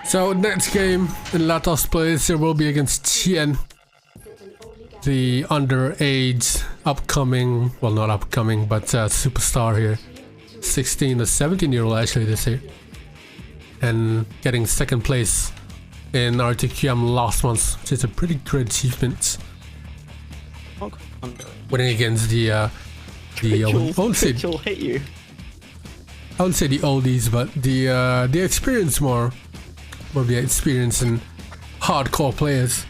So next game in Latof's place there will be against Qien, the underage upcoming, well not upcoming, but superstar here. 16 or 17-year-old actually this year. And getting second place in RTQM last month, which is a pretty great achievement. Winning against the I won't say hit you. I wouldn't say the oldies, but the experience more of the experience and hardcore players.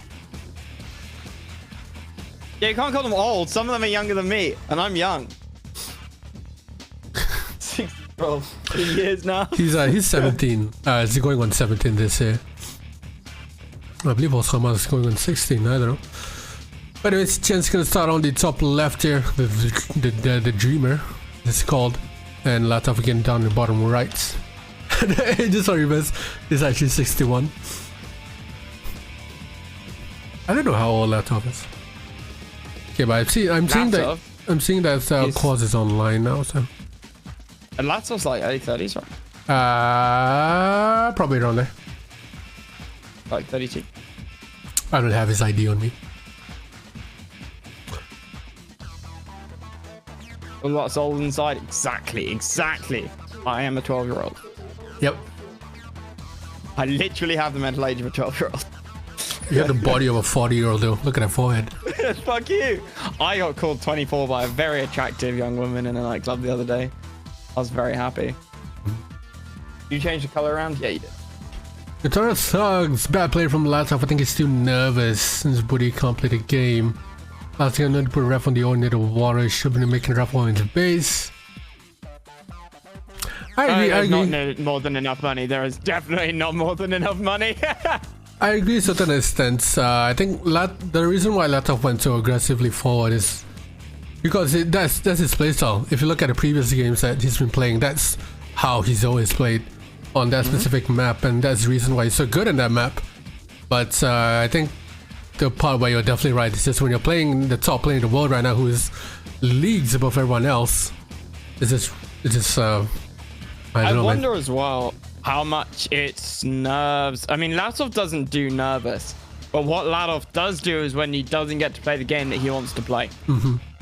Yeah, you can't call them old. Some of them are younger than me, and I'm young. 3 years now. He's 17. He's going on 17 this year. I believe Osama is going on 16. I don't know. But anyways, Qien's gonna start on the top left here. The Dreamer, it's called, and Latof again down the bottom right. Just sorry, best is actually 61. I don't know how old Latof is. Okay, but I'm seeing that Quaz is online now, so. And Latof's like early 30s, right? Probably around there. Like 32. I don't have his ID on me. A lot of soul inside. Exactly. I am a 12-year-old. Yep. I literally have the mental age of a 12-year-old. You have the body of a 40-year-old though. Look at that forehead. Fuck you. I got called 24 by a very attractive young woman in a nightclub the other day. I was very happy. You changed the color around? Yeah, you did. Guitar sucks. Bad play from Latof. I think he's too nervous since Buddy can't play the game. Last thing I know to put a ref on the ordinator water. Should be making a ref on his base. I agree. Not more than enough money. There is definitely not more than enough money. I agree to a certain extent. I think the reason why Latof went so aggressively forward is because that's his playstyle. If you look at the previous games that he's been playing, that's how he's always played on that specific map, and that's the reason why he's so good in that map. But I think the part where you're definitely right is just when you're playing the top player in the world right now, who is leagues above everyone else. It's just I wonder as well how much it's nerves. I mean, Latof doesn't do nervous, but what Latof does do is when he doesn't get to play the game that he wants to play.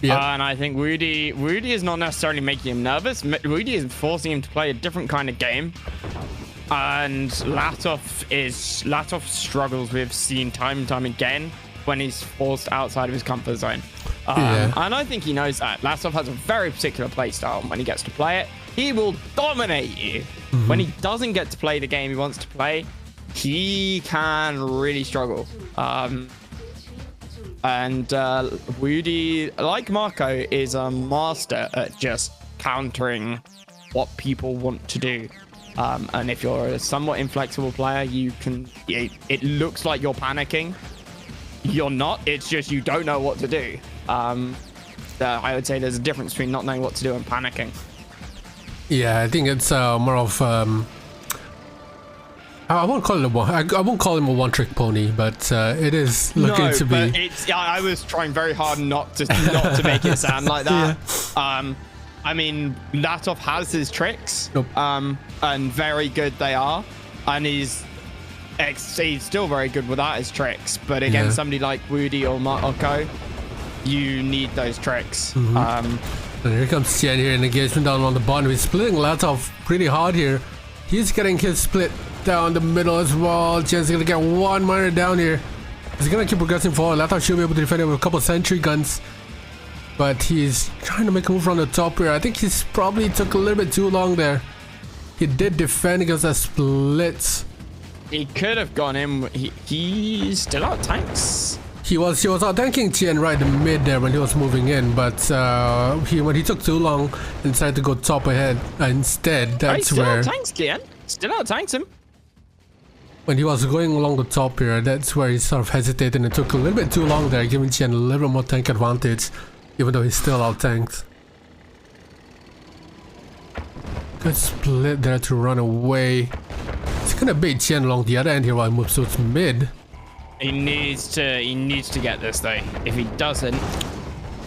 Yeah. And I think Rudy is not necessarily making him nervous. Rudy is forcing him to play a different kind of game. And Latof struggles with seeing time and time again when he's forced outside of his comfort zone. And I think he knows that. Latof has a very particular play style. When he gets to play it, he will dominate you. When he doesn't get to play the game he wants to play, he can really struggle. And Woody, like Marco, is a master at just countering what people want to do. And if you're a somewhat inflexible player, you can. It looks like you're panicking. You're not. It's just you don't know what to do. I would say there's a difference between not knowing what to do and panicking. Yeah, I think it's more of I won't call it I won't call him a one-trick pony, but it is looking to be. It's. I was trying very hard not to make it sound like that. Yeah. I mean, Latof has his tricks, and very good they are, and he's still very good without his tricks. But against somebody like Woody or Marco, you need those tricks. And here comes Qien here in engagement down on the bottom. He's splitting Latof pretty hard here. He's getting his split down the middle as well. Qien's gonna get one miner down here. He's gonna keep progressing forward. Latof should be able to defend it with a couple of sentry guns, but he's trying to make a move on the top here. I think he's probably took a little bit too long there. He did defend against that split. He could have gone in. He's still out tanks. He was out tanking Qien right in mid there when he was moving in, but when he took too long and decided to go top ahead instead, that's still where. Out tanks, Qien. Still out tanks him. When he was going along the top here, that's where he sort of hesitated and it took a little bit too long there, giving Qien a little bit more tank advantage, even though he's still out tanked. Good split there to run away. He's gonna bait Qien along the other end here while he moves towards mid. He needs to get this though. If he doesn't,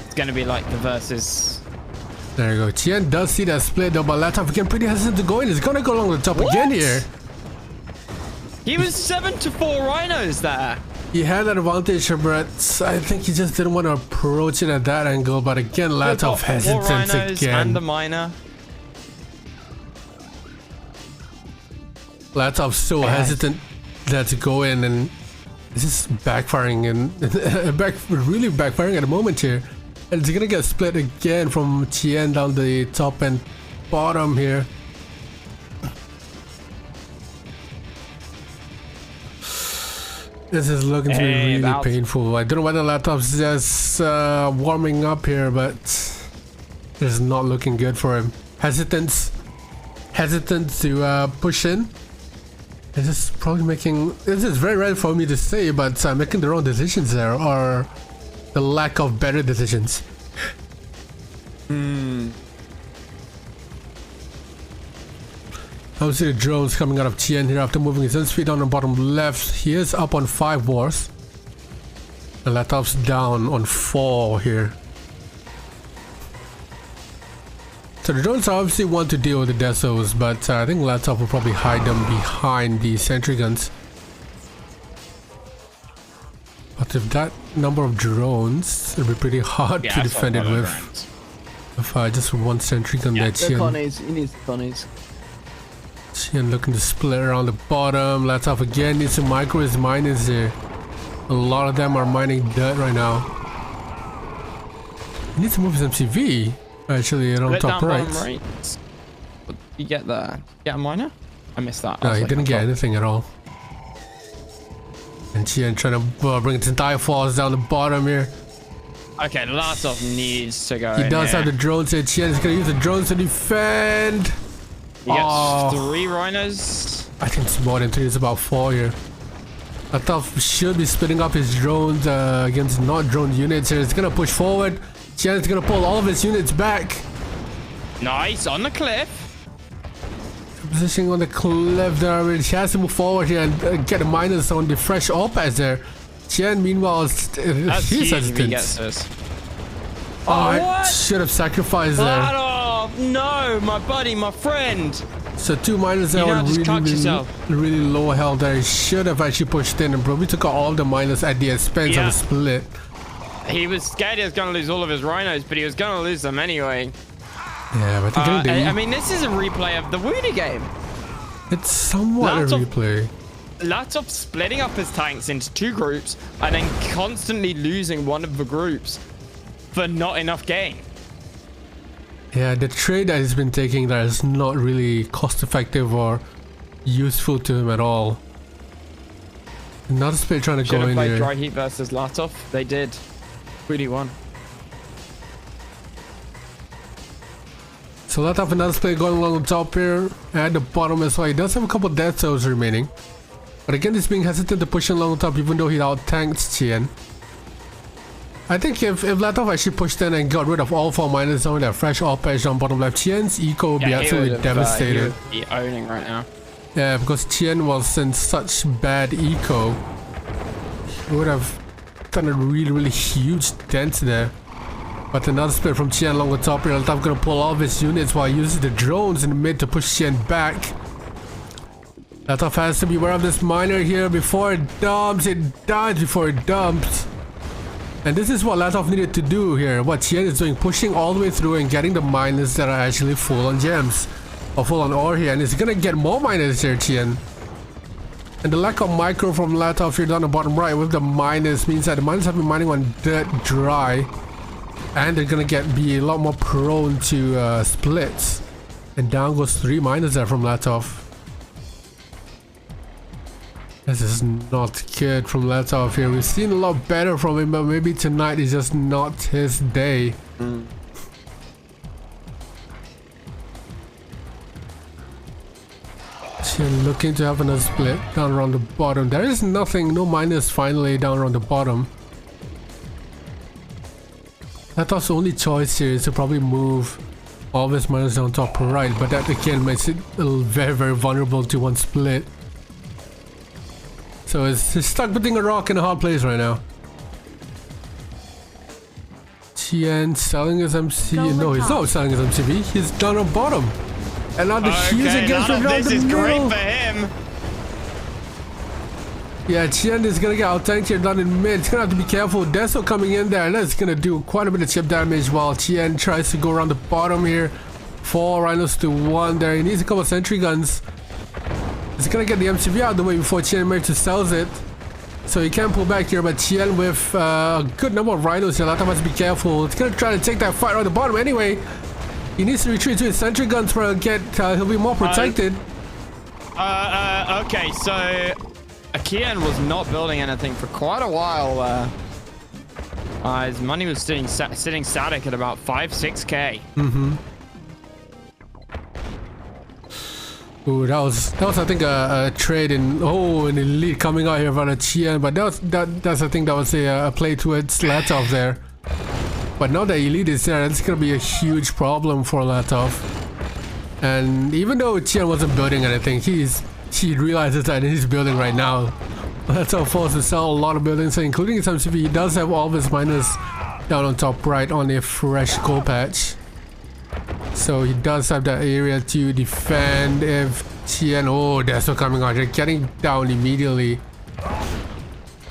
it's gonna be like the versus. There you go. Qien does see that split though, but Latof again pretty hesitant to go in. He's gonna go along the top again here. He was 7 to 4 rhinos there. He had that advantage, but I think he just didn't want to approach it at that angle. But again, Latof hesitance again. And the miner. Latof so hesitant that to go in, and this is backfiring and really backfiring at the moment here. And it's gonna get split again from Qien down the top and bottom here. This is looking to be really painful. I don't know whether Latof's just warming up here, but it's not looking good for him. Hesitant to push in. This is probably making. This is very rare for me to say, but making the wrong decisions there, or the lack of better decisions. I see the drones coming out of Qien here after moving his own speed down the bottom left. He is up on 5 wars. And Latof's down on 4 here. So the drones obviously want to deal with the Desos, but I think Latof will probably hide them behind the sentry guns. But if that number of drones, it'll be pretty hard to defend it with. If just one sentry gun there, Qien. He needs the Connies. Qien looking to split around the bottom. Latof again needs to micro his miners here. A lot of them are mining dirt right now. He needs to move his MCV. Actually, around top right. You get the a miner? I missed that. No, he didn't get anything at all. And Qien trying to bring his entire force down the bottom here. Okay, Latof needs to go. He does have the drones here. Qien is going to use the drones to defend. He gets 3 rhinos. I think it's more than 3. It's about 4 here. Latof should be splitting up his drones against not drone units here. It's going to push forward. Qien is going to pull all of his units back. Nice, on the cliff. Positioning on the cliff there. He has to move forward here and get the miners on the fresh ore pads there. Qien, meanwhile, he's hesitant. Oh, I should have sacrificed there. No, my buddy, my friend. So 2 miners there on really low health there. He should have actually pushed in and probably took out all the miners at the expense of the split. He was scared he was going to lose all of his rhinos, but he was going to lose them anyway. Yeah, but I mean, this is a replay of the Woody game. It's somewhat a replay. Latof splitting up his tanks into 2 groups and then constantly losing one of the groups for not enough gain. Yeah, the trade that he's been taking there is not really cost effective or useful to him at all. Another split trying to go in here. Dry Heat versus Latof. They did. Woody won. So Latof another split going along the top here. At the bottom as well. He does have a couple death cells remaining. But again, he's being hesitant to push along the top even though he out-tanked Qien. I think if Latof actually pushed in and got rid of all 4 miners on that fresh ore patch on bottom left, Qien's eco would be absolutely devastated. He would be owning right now. Yeah, because Qien was in such bad eco. He would have done a really huge dent there. But another split from Qien along the top here. Latof gonna pull all of his units while using the drones in the mid to push Qien back. Latof has to be aware of this miner here before it dumps. It dies before it dumps. And this is what Latof needed to do here. What Qien is doing, pushing all the way through and getting the miners that are actually full on gems. Or full on ore here. And it's gonna get more miners here, Qien. And the lack of micro from Latof here down the bottom right with the miners means that the miners have been mining on dirt dry. And they're gonna be a lot more prone to splits. And down goes 3 miners there from Latof. This is not good from Latof here. We've seen a lot better from him, but maybe tonight is just not his day. Qien looking to have another split down around the bottom. There is nothing, no minus finally down around the bottom. Latof's only choice here is to probably move all of his miners down top right, but that again makes it very vulnerable to one split. So he's stuck between a rock and a hard place right now. Qien selling his MC. No, he's not selling his MCV. He's down on bottom. And now the huge against him down the middle. This is great for him. Yeah, Qien is gonna get out tanked here down in mid. He's gonna have to be careful. Deso coming in there. That's gonna do quite a bit of chip damage while Qien tries to go around the bottom here. 4 rhinos to 1 there. He needs a couple of sentry guns. He's gonna get the MCV out of the way before Qien manages to sells it. So he can pull back here, but Qien with a good number of rhinos here. Latof must be careful. He's gonna try to take that fight around the bottom anyway. He needs to retreat to his sentry guns for he'll be more protected. Okay, so Qien was not building anything for quite a while. His money was sitting static at about 5-6k. Ooh, that was I think a trade in an elite coming out here from a Qien, but that's I think that was a play towards Latof there. But now that elite is there, it's gonna be a huge problem for Latof. And even though Qien wasn't building anything, he realizes that he's building right now. Latof forced to sell a lot of buildings, including his MCV. He does have all of his miners down on top right on a fresh gold patch. So he does have that area to defend if Qien... Oh, they're still coming out here, getting down immediately.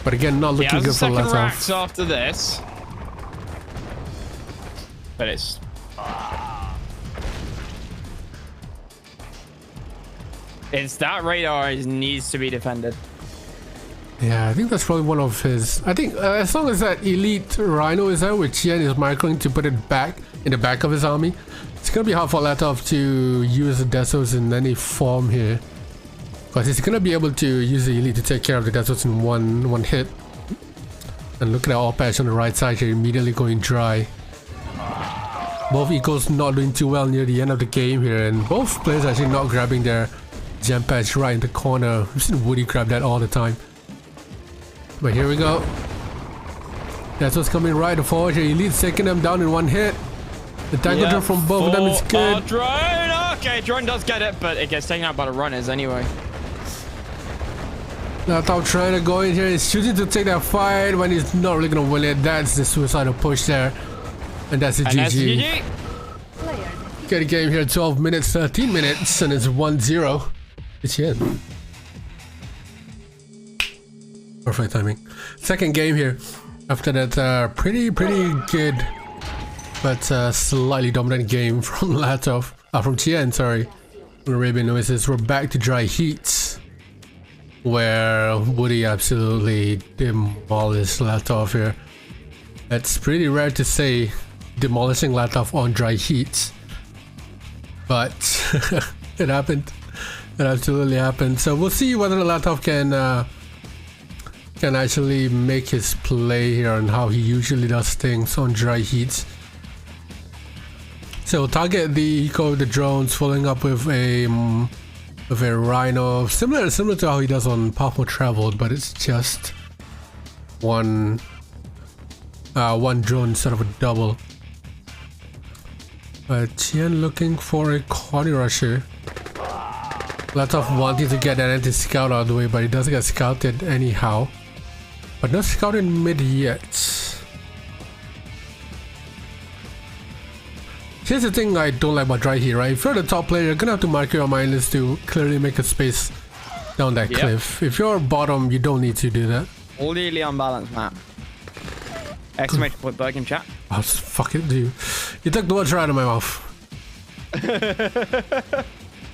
But again, not looking good for Latof. Racks after this. But it's... that radar needs to be defended. Yeah, I think that's probably one of his... I think as long as that elite rhino is there, with Qien is microing to put it back in the back of his army, it's gonna be hard for Latof to use the Desos in any form here. Because he's gonna be able to use the elite to take care of the Desos in one hit. And look at that all patch on the right side here, immediately going dry. Both Eagles not doing too well near the end of the game here, and both players actually not grabbing their gem patch right in the corner. We've seen Woody grab that all the time. But here we go. That's what's coming right forward here. Elite's taking them down in one hit. The tangle drone from both of them is good. Drone! Okay, drone does get it, but it gets taken out by the runners anyway. Latof trying to go in here. He's choosing to take that fight when he's not really going to win it. That's the suicidal push there. And that's a GG. That's GG. Get a game here, 12 minutes, 13 minutes, and it's 1-0. It's in. Perfect timing. Second game here. After that pretty good, but slightly dominant game from Latof. From Qien, sorry. Arabian Oasis. We're back to dry heat, where Woody absolutely demolished Latof here. It's pretty rare to say demolishing Latof on dry heat, but it happened. It absolutely happened. So we'll see whether Latof can actually make his play here and how he usually does things on dry heat. So we'll target the eco of the drones, following up with a rhino, similar to how he does on Powerful Traveled, but it's just one drone instead of a double. Qien looking for a corner rusher. Latof wanting to get that anti-scout out of the way, but he doesn't get scouted anyhow. But not scouted mid yet. Here's the thing I don't like about dry heat, right? If you're the top player, you're gonna have to mark your miners to clearly make a space down that cliff. If you're bottom, you don't need to do that. Completely unbalanced map. Exclamation point bug in chat. Oh, fuck it, dude. You took the words right out of my mouth.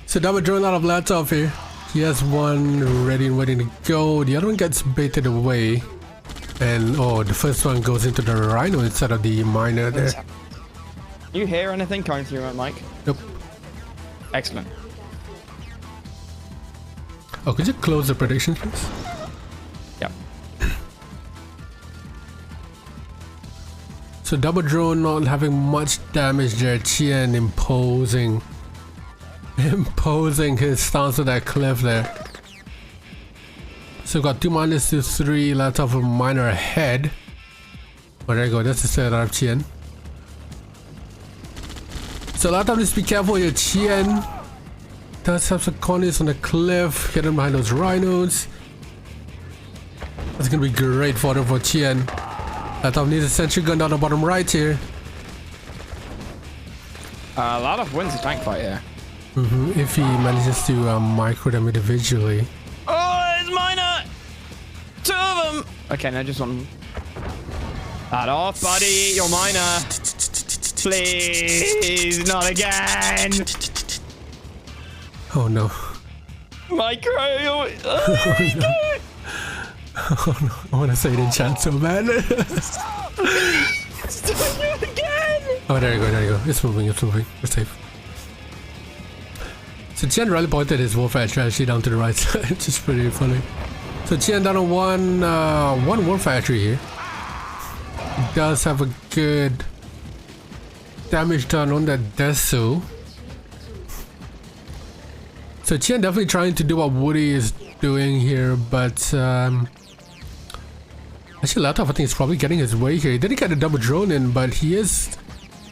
So double drone out of Latof here. He has one ready and waiting to go. The other one gets baited away. And oh, the first one goes into the rhino instead of the miner there. You hear anything coming through my mic? Nope. Excellent. Oh, could you close the predictions, please? Yep. So double drone not having much damage there. Qien imposing his stance to that cliff there. So got 2 minus to 3. Latof a miner ahead. Oh, there you go. That's the setup of Qien. So Latof needs to be careful here. Qien does have some corners on the cliff, hidden behind those rhinos. That's gonna be great for Qien. Latof needs a sentry gun down the bottom right here. Latof wins the tank fight here. If he manages to micro them individually. Oh, it's miner! him. Okay, no, just one. That off, buddy. Your miner. Please, not again. Oh no. Micro. Oh, no. Oh no. I want to say it in chat so bad. It's doing it again. Oh, there you go, there you go. It's moving, it's moving. We're safe. So Qien really pointed his warfare strategy down to the right side, which is pretty funny. So Qien down on one warfare factory here. He does have a good damage done on that Desu. So Qien definitely trying to do what Woody is doing here, but actually Latof I think is probably getting his way here. He didn't get a double drone in, but he is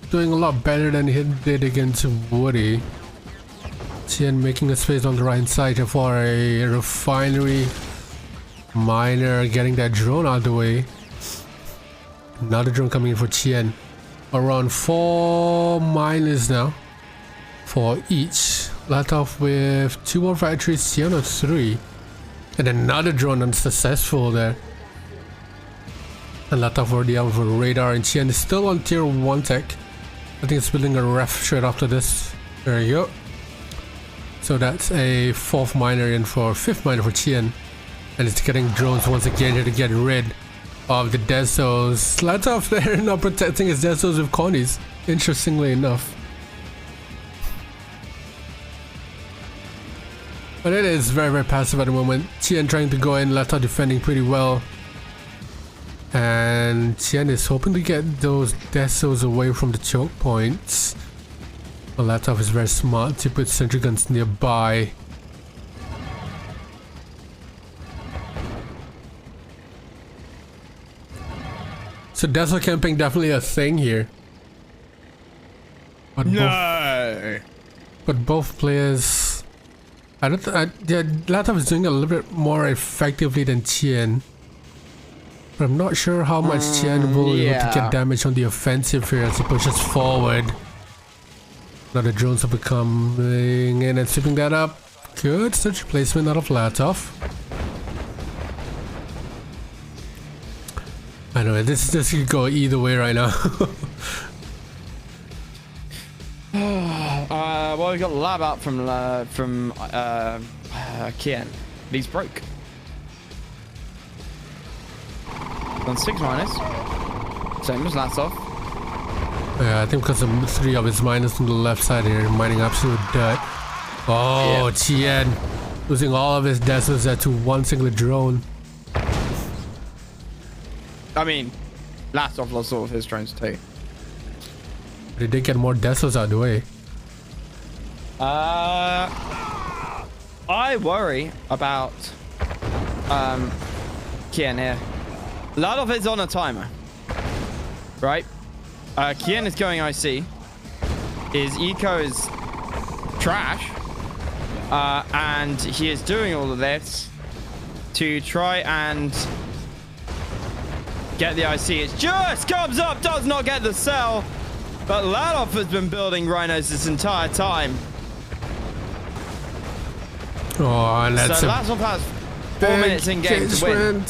doing a lot better than he did against Woody. Qien making a space on the right side here for a refinery. Miner getting that drone out of the way. Another drone coming in for Qien. Around 4 miners now for each. Latof with 2 more factories, Qien with 3. And another drone unsuccessful there. And Latof already out of a radar, and Qien is still on tier 1 tech. I think it's building a ref straight after this. There you go. So that's a 4th miner in for 5th miner for Qien. And it's getting drones once again here to get rid of the Desos. Latof there not protecting his Desos with Connies, interestingly enough. But it is very, very passive at the moment. Qien trying to go in, Latof defending pretty well. And Qien is hoping to get those Desos away from the choke points. But Latof is very smart to put sentry guns nearby. So Deso camping definitely a thing here. But both players, yeah, Latof is doing a little bit more effectively than Qien. But I'm not sure how much Qien will be able to get damage on the offensive here as he pushes forward. Now the drones are coming in and sweeping that up. Good search placement out of Latof. I know this could go either way right now. Well, we got lab out from Qien. He's broke. On 6 minus. Same as Latof. Yeah, I think because of 3 of his miners on the left side here, mining absolute dirt. Oh, yep. Qien losing all of his Desos to one single drone. I mean, Latof lost all of his drones too. But he did get more Desos out of the way. I worry about Qien here. Latof is on a timer, right? Qien is going IC. His eco is trash, and he is doing all of this to try and get the IC. It just comes up, does not get the cell, but Latof has been building rhinos this entire time. Oh, and that's so Latof has 4 minutes in game to win.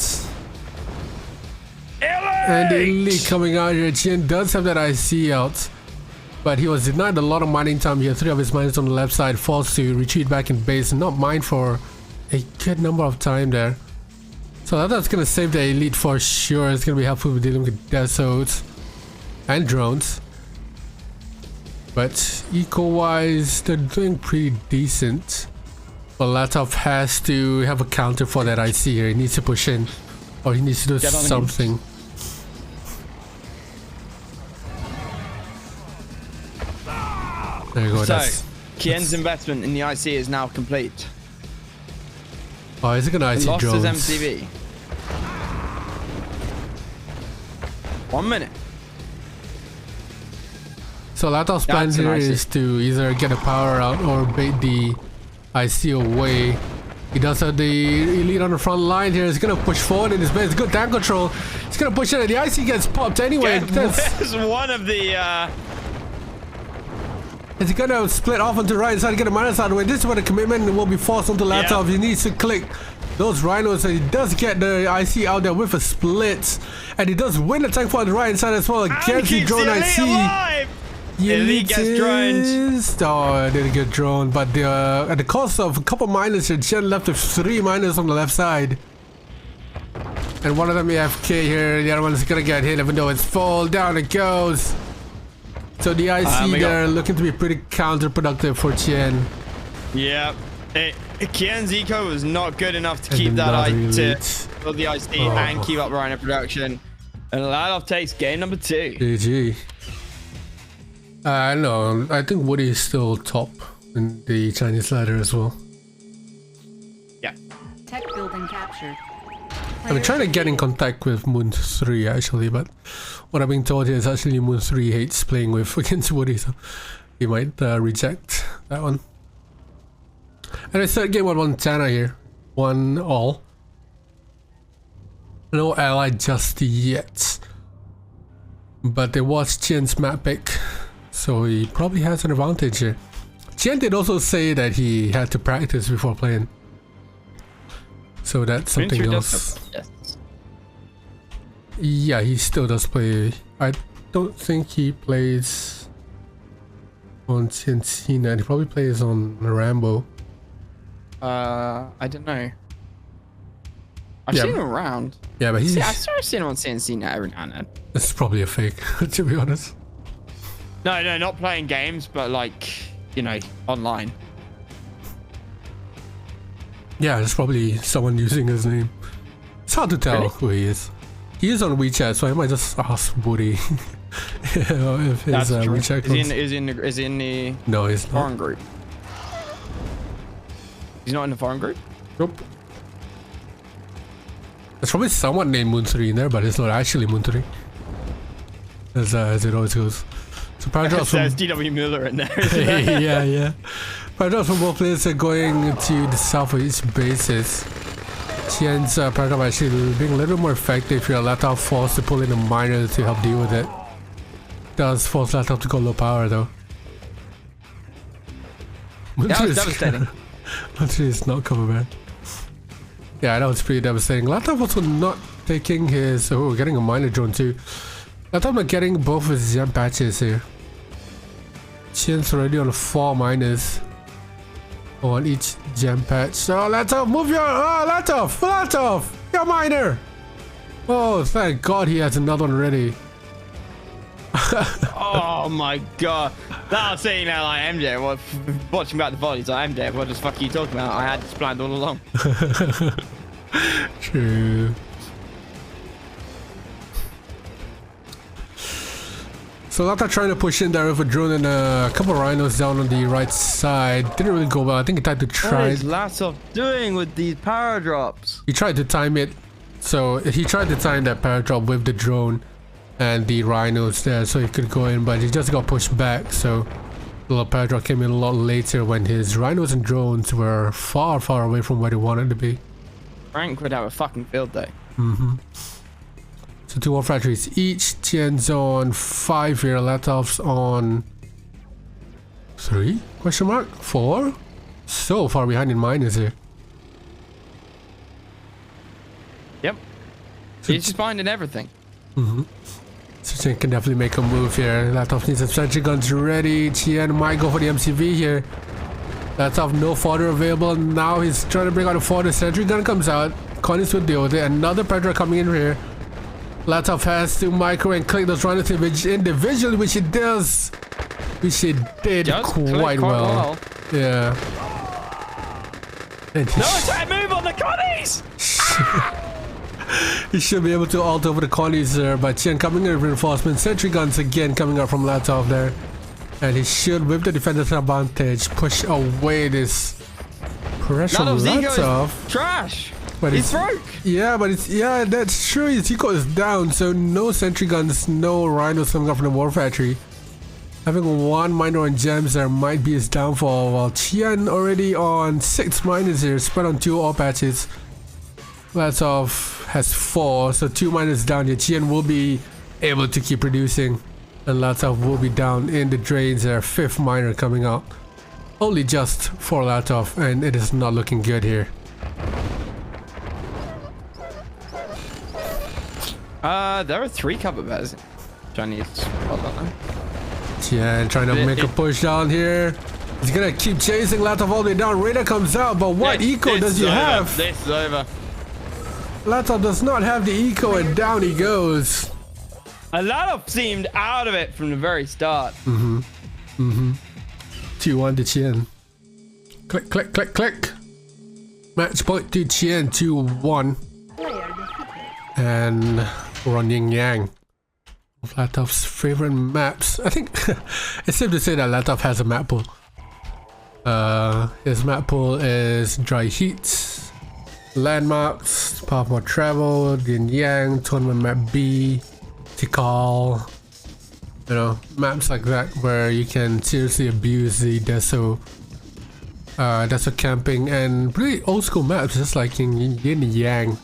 And Elite coming out here. Qien does have that IC out, but he was denied a lot of mining time here. 3 of his miners on the left side, forced to retreat back in base and not mine for a good number of time there. So that's gonna save the Elite for sure. It's gonna be helpful with dealing with Desos and drones. But eco-wise, they're doing pretty decent. But Latof has to have a counter for that IC here. He needs to push in, or he needs to do something. There you go. So, Qien's investment in the IC is now complete. Oh, is it gonna IC lost drones? His MTV. 1 minute. So Latof's plan here is to either get a power out or bait the IC away. He does have the Elite on the front line here. He's gonna push forward in his base. Good tank control. He's gonna push in. The IC gets popped anyway. There's one of the. Is he gonna split off onto the right side, get a minus out of the way? This is where the commitment will be forced onto Latof. He needs to click those rhinos, and he does get the IC out there with a split, and he does win the tank for on the right hand side as well against the drone IC. Elite gets droned. Oh, it didn't get droned, but at the cost of a couple miners, Qien left with 3 miners on the left side. And one of them AFK here, the other one's gonna get hit even though it's full. Down it goes. So the IC there looking to be pretty counterproductive for Qien. Yeah. Qien's eco was not good enough to keep that build the IC and keep up Rhino production. And Latof takes game number 2. GG. I don't know. I think Woody is still top in the Chinese ladder as well. Yeah. Tech building captured. I've been trying to get in contact with Moon 3 actually, but what I've been told here is actually Moon 3 hates playing with against Woody, so he might reject that one. And it's third game on Montana here. 1-all. No ally just yet. But there was Qien's map pick, so he probably has an advantage here. Qien did also say that he had to practice before playing. So that's something else. Yes. Yeah, he still does play. I don't think he plays on CNC. He probably plays on Rambo. I don't know. I've seen him around. Yeah, but he's... I've seen him on CNC now every now and then. That's probably a fake, to be honest. No, not playing games, but like, you know, online. Yeah, it's probably someone using his name. It's hard to tell who he is. He is on WeChat, so I might just ask Woody if his WeChat comes. Is he in the no, he's not. foreign group? He's not in the foreign group? Nope. There's probably someone named Moon3 in there, but it's not actually Moon3. As it always goes. So paragraphs from... There's DW Miller in there. yeah. Paragraphs from both players are going to the southeast bases. Qien's paragraph actually being a little more effective here. Latof forced to pull in a miner to help deal with it. Does force Latof to go low power though. That was devastating. Actually, it's not cover bad. Yeah, that was pretty devastating. Latof also not taking his... Oh, getting a miner drone too. Latof not getting both of his gem patches here. Qien's already on 4 miners on each gem patch. So Latof, move your... Oh, Latof! Your miner! Oh, thank God he has another one ready. Oh my God. That was saying that like MJ, watching back the volleys like MJ, what the fuck are you talking about? I had this planned all along. True. So Latof trying to push in there with a drone and a couple of rhinos down on the right side. Didn't really go well. I think he tried to try... What is Latof doing with these power drops? He tried to time it. So he tried to time that power drop with the drone and the rhinos there so he could go in, but he just got pushed back. So the little power drop came in a lot later when his rhinos and drones were far away from where they wanted to be. Frank would have a fucking field day. So 2 war factories each. Qien's on 5 here. Latof's on 3? Question mark? 4? So far behind in miners here. Yep. So He's just finding everything. So Qien can definitely make a move here. Latof needs some sentry guns ready. Qien might go for the MCV here. Latof no fodder available. Now he's trying to bring out a fodder. Sentry gun comes out. Connie's will deal with it. Another Pedro coming in here. Latof has to micro and click those runners individually, which he does. Which he did quite well. Yeah. And No, try to move on the Connies! He should be able to ult over the Connies there, but Qien coming in with reinforcements. Sentry guns again coming up from Latof there. And he should, with the defender's advantage, push away this pressure from Latof. Trash! But he's broke! Yeah, but that's true. His eco is down, so no sentry guns, no rhinos coming up from the war factory. Having 1 miner on gems there might be his downfall, while Qien already on 6 miners here, spread on 2 ore patches. Latof has 4, so 2 miners down here. Qien will be able to keep producing, and Latof will be down in the drains there. 5th miner coming out. Only just for Latof, and it is not looking good here. There are 3 cover bears. Chinese. Qien trying to make a push down here. He's gonna keep chasing Latof all the way down. Radar comes out, but what eco does he have? This is over. Latof does not have the eco, and down he goes. Latof seemed out of it from the very start. 2-1 to Qien. Click, click, click, click. Match point to Qien, 2-1. And we're on Yin Yang. Latof's favorite maps. I think it's safe to say that Latof has a map pool. His map pool is Dry Heat, Landmarks, Path More Travel, Yin Yang, Tournament Map B, Tikal. You know, maps like that where you can seriously abuse the deso camping, and really old school maps just like Yin Yang.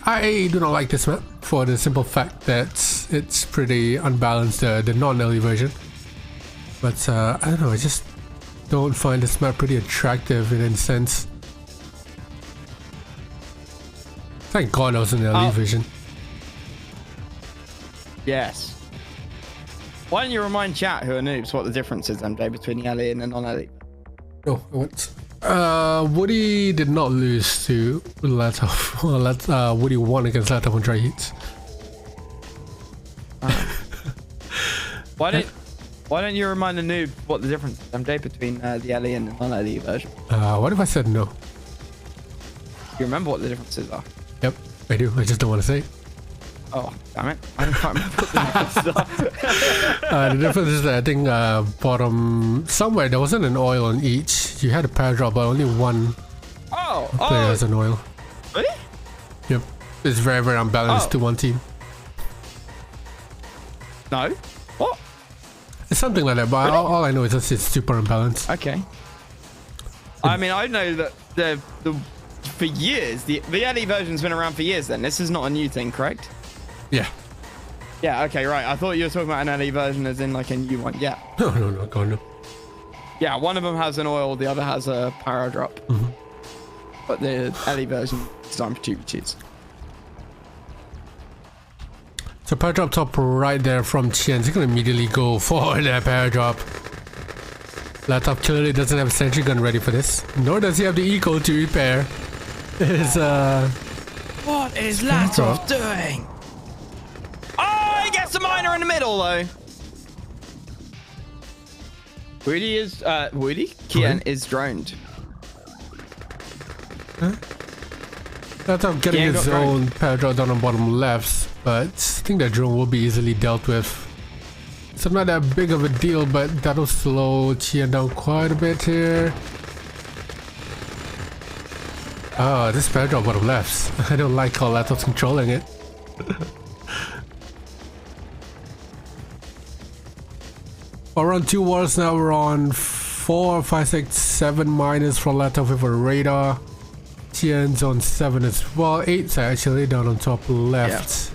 I do not like this map for the simple fact that it's pretty unbalanced, the non-early version. But I don't know, I just don't find this map pretty attractive in any sense. Thank God I was in the early version. Yes. Why don't you remind chat who are noobs what the difference is, MJ, between the LE and the non-LE? Oh, what? Woody did not lose to Latof. Well, Woody won against Latof on Dry Heat. Why don't you remind the noob what the difference is, MJ, between the LE and the non-LE version? What if I said no? You remember what the differences are? Yep, I do. I just don't want to say it. Oh, damn it. I can't remember what the differences are. The difference is that I think bottom somewhere there wasn't an oil on each. You had a paradrap, but only one player has an oil. Really? Yep. It's very, very unbalanced to one team. No? What? It's something like that, but Really? all I know is that it's super unbalanced. Okay. I mean, I know that for years, the LE version's been around for years then. This is not a new thing, correct? Yeah. Yeah, okay, right. I thought you were talking about an LE version as in like a new one. Yeah. No, God, no. Yeah, one of them has an oil, the other has a power drop. But the LE version is designed for 2v2s. So paradrap top right there from Qien. He's gonna immediately go for that paradrap. Latof clearly doesn't have a sentry gun ready for this. Nor does he have the eco to repair his What is Latof doing? Oh, he gets a miner in the middle though. Qien is droned. Latof getting his own paradrap down on bottom left, but I think that drone will be easily dealt with. It's not that big of a deal, but that'll slow Qien down quite a bit here. Oh, this paradrap bottom left. I don't like how Latof's controlling it. We're on 2 wars now. We're on 4, 5, 6, 7 miners for Latof with a radar. Qien's on 7 as well. 8's actually down on top left.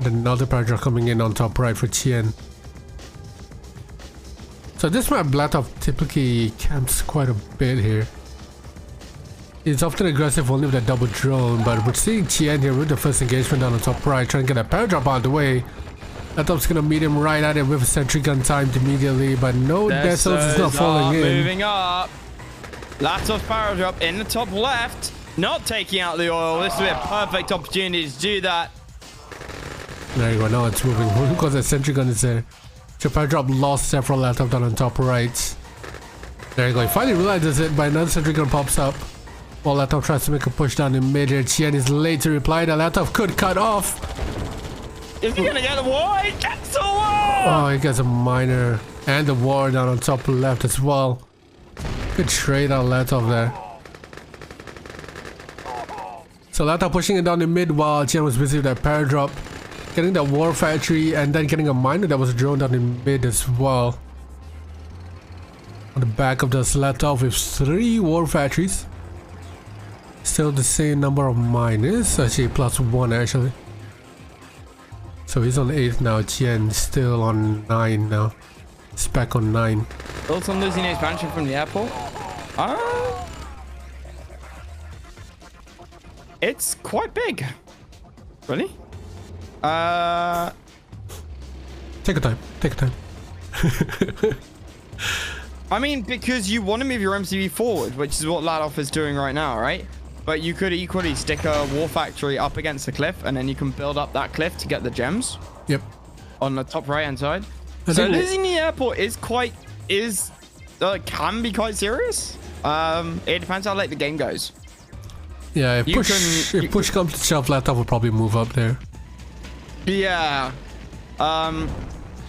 Yeah. Another paradrap coming in on top right for Qien. So this map, Latof typically camps quite a bit here. He's often aggressive only with a double drone, but we're seeing Qien here with the first engagement down on top right, trying to get that paradrap out of the way. Latof's gonna meet him right at it with a sentry gun timed immediately, but no desos is not falling in. Moving up. Latof's paradrap in the top left, not taking out the oil. This would be a perfect opportunity to do that. There you go, now it's moving because the sentry gun is there. So paradrap lost several Latof down on top right. There you go, he finally realizes it, but another sentry gun pops up. While Latof tries to make a push down in mid here, Qien is late to reply that Latof could cut off. Is he gonna get the war? He gets the war! Oh, he gets a miner and the war down on top left as well. Good trade on Latof there. So Latof pushing it down in mid while Qien was busy with that paradrap. Getting that war factory and then getting a miner that was drone down in mid as well. On the back of this Latof with 3 war factories. Still the same number of miners, actually +1 actually. So he's on 8 now, Qien still on 9 now. He's back on 9. Thoughts on losing expansion from the airport? It's quite big. Really? Take your time. Take your time. I mean, because you want to move your MCV forward, which is what Latof is doing right now, right? But you could equally stick a war factory up against the cliff, and then you can build up that cliff to get the gems. Yep. On the top right hand side. So losing the airport is can be quite serious. It depends how late the game goes. Yeah, if push comes to shove, Latof will probably move up there. Yeah.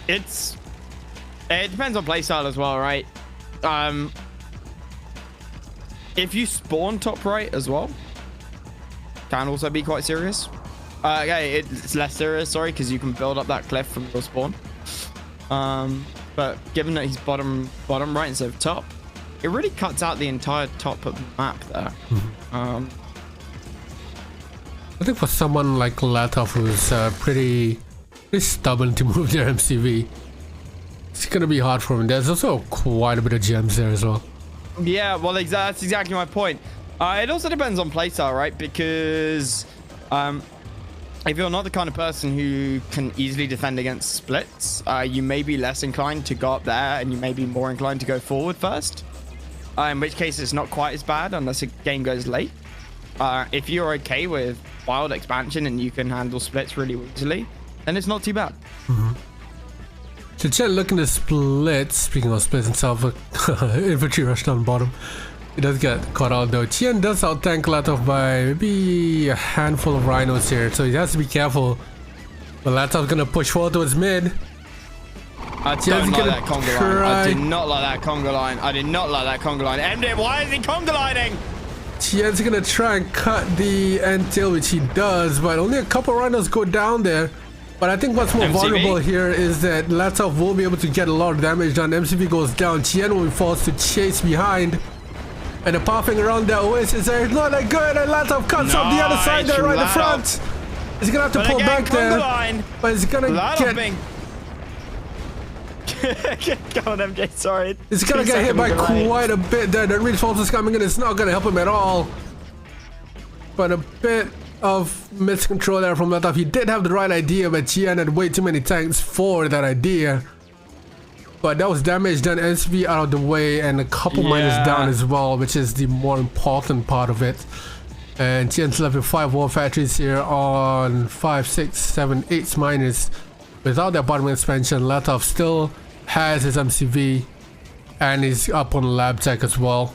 It depends on playstyle as well, right? If you spawn top right as well, can also be quite serious. Okay, it's less serious, sorry, because you can build up that cliff from your spawn. But given that he's bottom right instead of top, it really cuts out the entire top of the map there. I think for someone like Latof, who's pretty stubborn to move their MCV, it's gonna be hard for him. There's also quite a bit of gems there as well. Yeah, well, that's exactly my point. It also depends on playstyle, right? Because if you're not the kind of person who can easily defend against splits, you may be less inclined to go up there, and you may be more inclined to go forward first. In which case, it's not quite as bad unless the game goes late. If you're okay with wild expansion and you can handle splits really easily, then it's not too bad. So Qien looking to split. Speaking of splits himself, infantry rush down bottom. It does get caught out though. Qien does out-tank Latof by maybe a handful of rhinos here, so he has to be careful. But Latof's gonna push forward towards mid. I don't like that conga line. I did not like that conga line. I did not like that conga line. MD, why is he conga lining? Qien's gonna try and cut the end tail, which he does, but only a couple rhinos go down there. But I think what's more vulnerable here is that Latof will be able to get a lot of damage done. MCV goes down. Qien will be forced to chase behind. And the pathing around that oasis there is not that good. And Latof cuts up the other side there, right in the front. He's gonna have to pull back there. But he's gonna get... Go on, MJ, sorry. He's gonna get hit by quite a bit there. The reinforcements is coming in. It's not gonna help him at all. But a bit of miscontrol there from Latof. He did have the right idea, but Qien had way too many tanks for that idea. But that was damage done. SV out of the way and a couple miners down as well, which is the more important part of it. And Qien's left with 5 war factories here on 5, 6, 7, 8 miners. Without that bottom expansion, Latof still has his MCV and he's up on lab tech as well.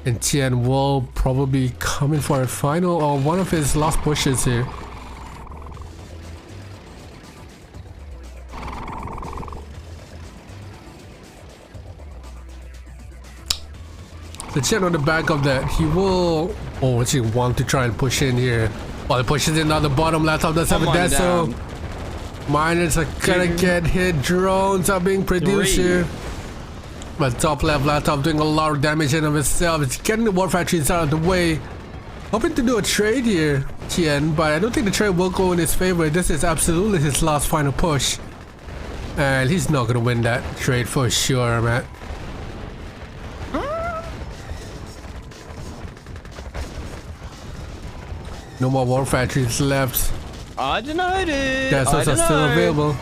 And Qien will probably come in for a final or one of his last pushes here. The Qien on the back of that, he will actually want to try and push in here. While he pushes in on the bottom, Latof does have a death zone. Miners are gonna get hit. Drones are being produced here. But top left, Latof doing a lot of damage in of himself. It's getting the war factories out of the way. Hoping to do a trade here, Qien, but I don't think the trade will go in his favor. This is absolutely his last final push. And he's not gonna win that trade for sure, man. No more war factories left. I don't know, dude. Gas are still available.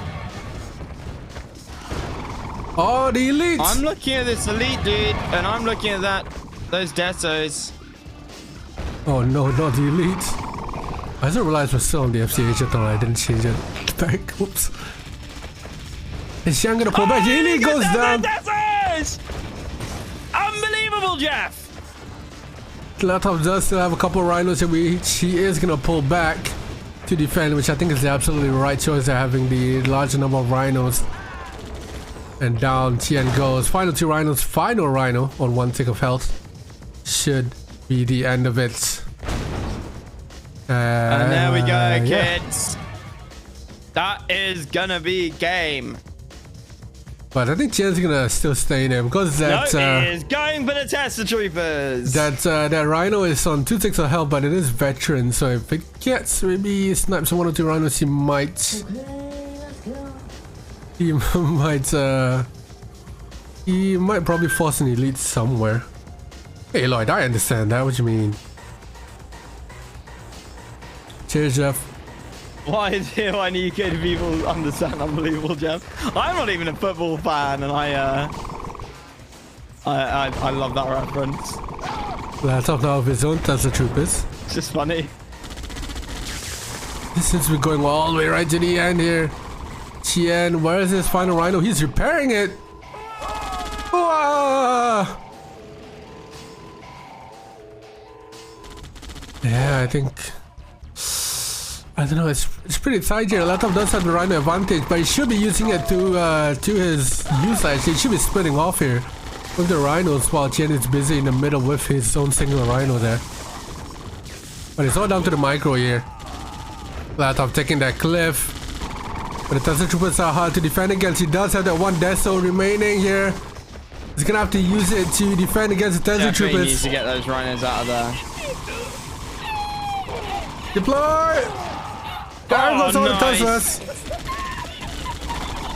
Oh, the elites! I'm looking at this elite, dude, and I'm looking at those desos. Oh no, not the elites. I didn't realize we're still on the FCH at all. I didn't change it back. Oops. Is Qien gonna pull back? The elite goes down. Desos! Unbelievable, Jeff! Latof does still have a couple of rhinos here, which he is gonna pull back to defend, which I think is the absolutely right choice of having the larger number of rhinos. And down Qien goes. Final 2 rhinos, final rhino on 1 tick of health. Should be the end of it. And there we go, kids. That is gonna be game. But I think Qien's gonna still stay there because that he is going for the Tesla Troopers. That rhino is on 2 ticks of health, but it is veteran, so if it gets maybe snipes 1 or 2 rhinos, he might probably force an elite somewhere. Hey Lloyd, I understand that. What do you mean? Cheers, Jeff. Why is here when UK people understand unbelievable, Jeff? I'm not even a football fan, and I love that reference. Latof now of his own Tesla Troopers. It's just funny. This seems to be going all the way right to the end here. Qien, where is his final rhino? He's repairing it. Whoa! Yeah, I think... I don't know, it's pretty tight here. Latof does have the rhino advantage, but he should be using it to his use actually. He should be splitting off here with the rhinos while Qien is busy in the middle with his own single rhino there. But it's all down to the micro here. Latof taking that cliff. But the Tesla Troopers are hard to defend against. He does have that one Deso remaining here. He's gonna have to use it to defend against the Tesla Troopers. He needs to get those rhinos out of there. Deploy! There goes all the nice. Teslas.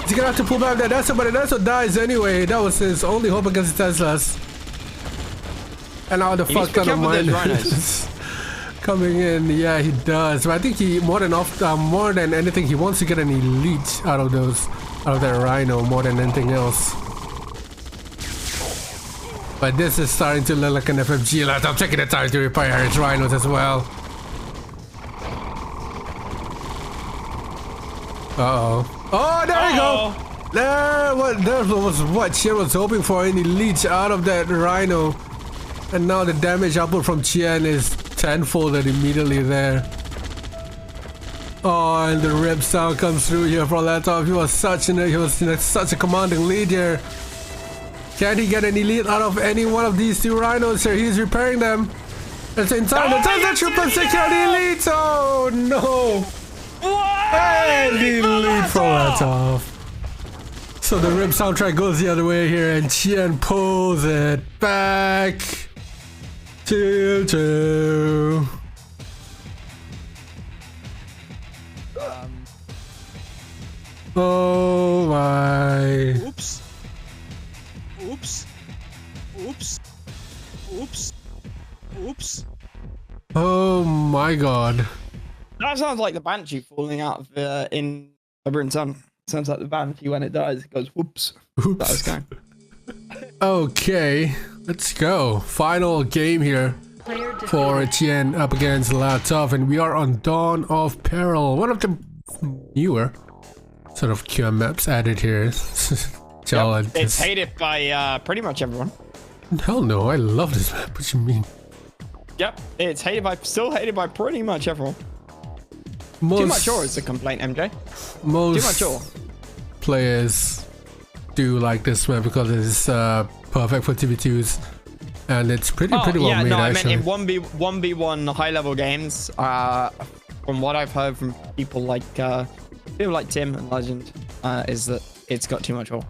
He's gonna have to pull back that Deso, but the Deso dies anyway. That was his only hope against the Teslas. And now the fuck ton of miners coming in. Yeah, he does. But I think he more than anything, he wants to get an elite out of that rhino more than anything else. But this is starting to look like an FFG. I'm taking the time to repair his rhinos as well. Uh-oh. Oh, there we go! There was what Qien was hoping for, an elite out of that rhino. And now the damage output from Qien is tenfolded immediately there. Oh, and the rip sound comes through here for Latof. He was in such a commanding lead here. Can he get an elite out of any one of these two rhinos here? He's repairing them. At the same time, the Tesla Trooper secure the elite. Oh no! And the elite for Latof. So the rip soundtrack goes the other way here, and Qien pulls it back. 2-2. Oh my. Oops. Oops. Oops. Oops. Oops. Oh my god. That sounds like the Banshee falling out of in Labyrinth Sun. Sounds like the Banshee when it dies. It goes whoops. Oops. That was going. Okay, let's go. Final game here for Qien up against Latof, and we are on Dawn of Peril. One of the newer sort of Qien maps added here. Yep. It's hated by pretty much everyone. Hell no, I love this map. What you mean? Yep, it's still hated by pretty much everyone. Too much ore is the complaint, MJ. Most too much ore. Players do like this map because it's perfect for TV2s, and it's pretty well made. I actually. meant in 1v1 high level games. From what I've heard from people like Tim and Legend, is that it's got too much ore.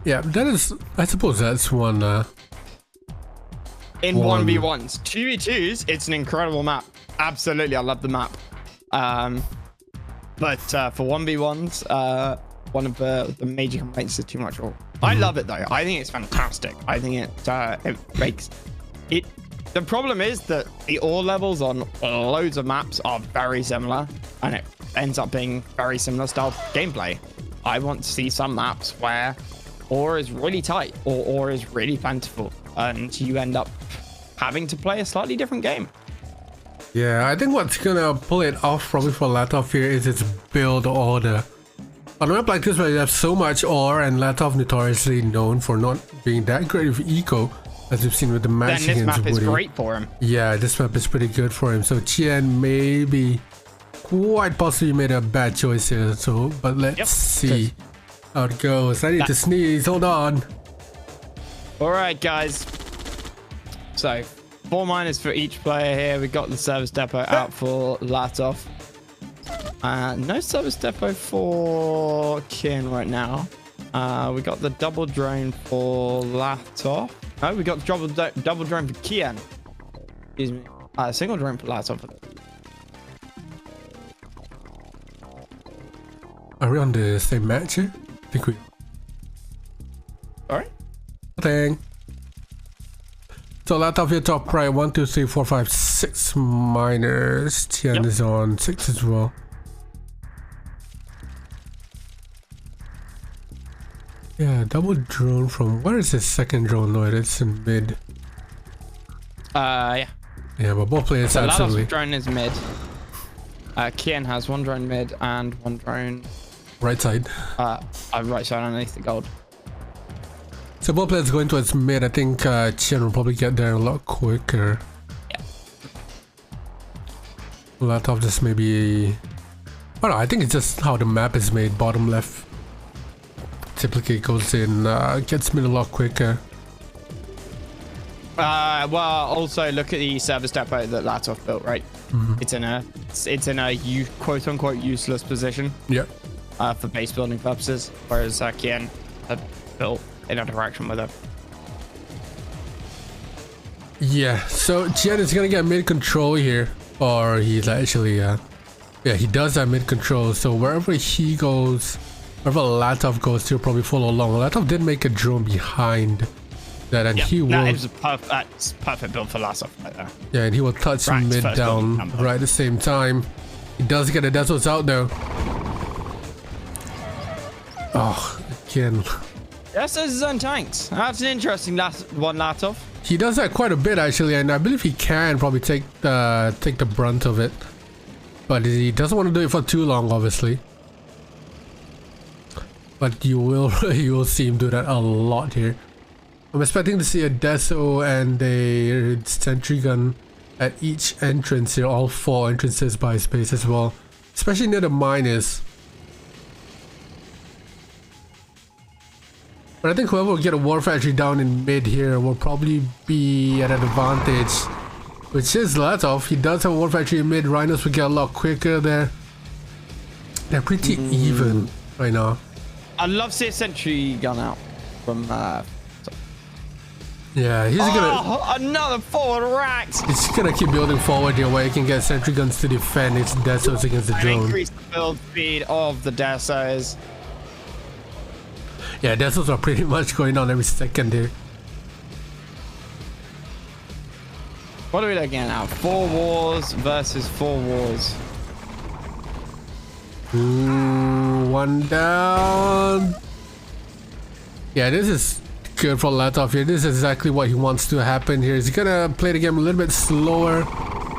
Yeah, that is. I suppose that's one. In 1v1s, 2v2s, it's an incredible map. Absolutely, I love the map. But for 1v1s, one of the major complaints is too much ore. I love it though. I think it's fantastic. I think it makes it. The problem is that the ore levels on loads of maps are very similar, and it ends up being very similar style gameplay. I want to see some maps where ore is really tight or ore is really plentiful, and you end up having to play a slightly different game. Yeah, I think what's gonna pull it off probably for Latof here is its build order. On a map like this where you have so much ore, and Latof notoriously known for not being that great of eco, as we've seen with the match then this against map Woody. is great for him. Yeah, this map is pretty good for him. So Qien maybe quite possibly made a bad choice here. So, but let's see how it goes. I need to sneeze. Hold on. All right, guys. So 4 miners for each player here. We got the service depot out for Latof. No service depot for Qien right now. We got the double drone for Latof. Oh, we got the double drone for Qien. Excuse me. Single drone for Latof. Are we on the same match here? I think we. All right. Thing. So Latof here top right, 1, 2, 3, 4, 5, 6 miners. Qien is on 6 as well. Yeah, double drone from where is his second drone load? It's in mid. Yeah. Yeah, but both players So absolutely. Latof's drone is mid. Qien has 1 drone mid and 1 drone Right side. right side underneath the gold. So both players going towards mid. I think Qien will probably get there a lot quicker. Yeah. Latof just maybe. I don't know. I think it's just how the map is made. Bottom left. Typically goes in, gets mid a lot quicker. Well, also look at the service depot that Latof built. Right. It's in a quote unquote useless position. Yeah. For base building purposes, whereas Qien had built in a direction with it. Yeah, so Qien is gonna get mid control here, or he's actually, yeah, he does have mid control. So wherever he goes, wherever Latof goes, he'll probably follow along. Latof did make a drone behind that, and he will. That's perfect build for Latof right there. Yeah, and he will touch mid down right at the same time. He does get the Desos out though. Oh, again. Yes, there's his own tanks. That's an interesting one, Latof. He does that quite a bit actually, and I believe he can probably take the brunt of it, but he doesn't want to do it for too long, obviously. But you will see him do that a lot here. I'm expecting to see a Deso and a sentry gun at each entrance here, all 4 entrances by space as well, especially near the miners. But I think whoever will get a war factory down in mid here will probably be at an advantage, which is Latof. He does have a war factory in mid. Rhinos will get a lot quicker there. They're pretty even right now. I'd love to see a sentry gun out from. Yeah, he's gonna. Another forward racks. He's gonna keep building forward here, where he can get sentry guns to defend its Desos against the drone. Increase the build speed of the Desos. Yeah, Desos are pretty much going on every second here. What are we looking at now? 4 wars versus 4 wars. Ooh, 1 down. Yeah, this is good for Latof here. This is exactly what he wants to happen here. He's gonna play the game a little bit slower.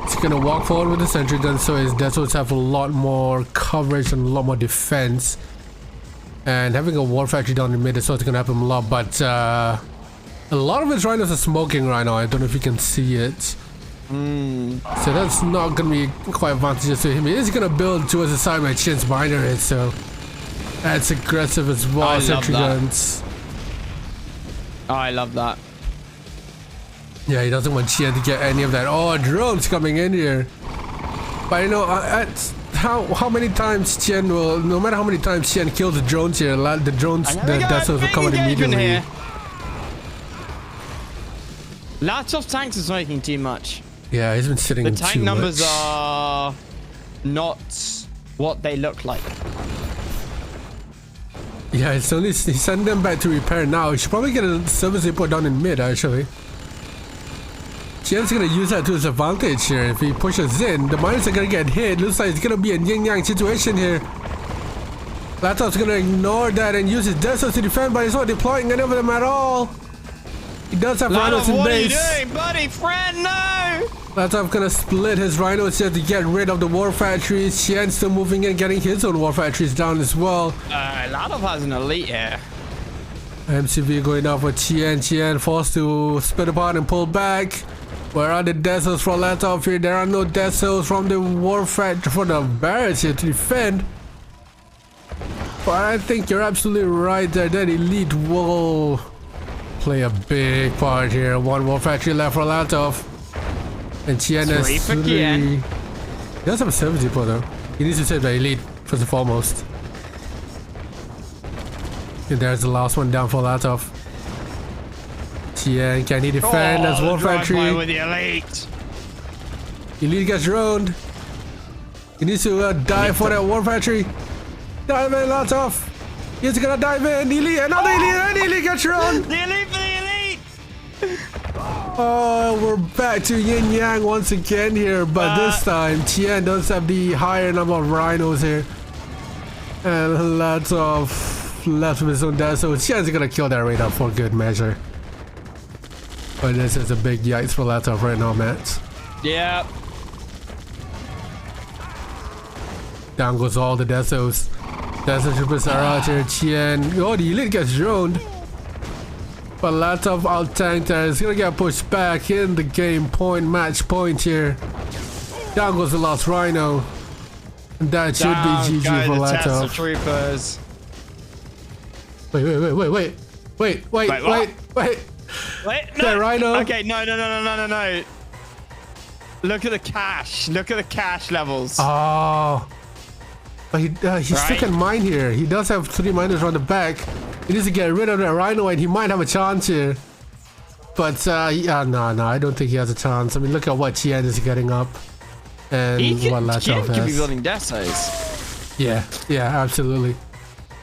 He's gonna walk forward with the sentry gun, so his Desos have a lot more coverage and a lot more defense. And having a war factory down in mid is what's gonna help him a lot, but a lot of his rhinos are smoking right now. I don't know if you can see it. So that's not gonna be quite advantageous to him. He is gonna build towards the side where Qien's miner is, so that's aggressive as well. Sentry guns. Oh, I love that. Yeah, he doesn't want Qien to get any of that. Oh, drones coming in here. But you know, how many times Qien will, no matter how many times Qien kills the drones here, the drones, the Desos will come out immediately. Here. Latof's tanks is making too much. Yeah, he's been sitting The too tank numbers much. are not what they look like. Yeah, he's sending them back to repair now. He should probably get a service depot down in mid, actually. Qien's gonna use that to his advantage here. If he pushes in, the miners are gonna get hit. Looks like it's gonna be a yin-yang situation here. Latof's gonna ignore that and use his Desos to defend, but he's not deploying any of them at all. He does have rhinos in base. What are you doing, buddy? Friend, no! Latof gonna split his rhinos here to get rid of the war factories. Qien's still moving in, getting his own war factories down as well. Latof has an elite here. MCV going down for Qien. Qien forced to split apart and pull back. Where are the Desos for Latof here? There are no Desos from the war factory for the barracks here to defend. But I think you're absolutely right there. That elite will play a big part here. 1 war factory left for Latof. And Qien has 3. He does have a service depot though. He needs to save the elite first and foremost. And there's the last one down for Latof. Qien, can he defend as war factory? With the elite. Elite gets droned. He needs to dive for that war factory. Dive in, Latof. He's gonna dive in. Elite, another elite, and elite gets droned. The elite for the elite. Oh, we're back to yin yang once again here, but this time Qien does have the higher number of rhinos here, and lots of left of his own death. So Qien's gonna kill that radar for good measure. But this is a big yikes for Latof right now, Matt. Yeah. Down goes all the Desos. Deso troopers are out here. Qien. Oh, the elite gets droned. But Latof out tanked there. He's gonna get pushed back in the game point, match point here. Down goes the last rhino. And that should be GG for Latof. Troopers. Wait. Wait, that no. rhino. Okay, no. Look at the cash. Look at the cash levels. Oh. But he's stuck in mine here. He does have 3 miners on the back. He needs to get rid of that rhino and he might have a chance here. But yeah, no, I don't think he has a chance. I mean, look at what Qien is getting up. And what Latof has. He could be building Desos. Yeah, absolutely.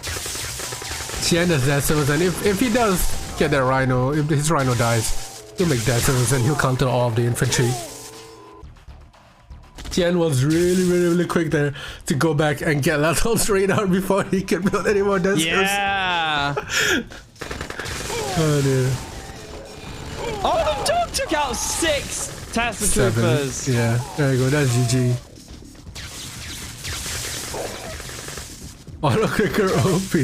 Qien has Desos, and if he does get that rhino, if his rhino dies, he'll make Desos and he'll counter all of the infantry. Qien was really quick there to go back and get Latof's radar before he could build any more Desos. Yeah. Oh dear. Oh, the dog took out 6 Tesla 7. troopers. Yeah, there you go. That's GG. Auto clicker OP.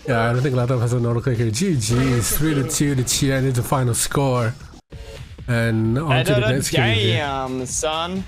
Yeah, I don't think Latof has an auto clicker. GG. 3-2 to Qien is the final score. And on to the next game. Damn, son.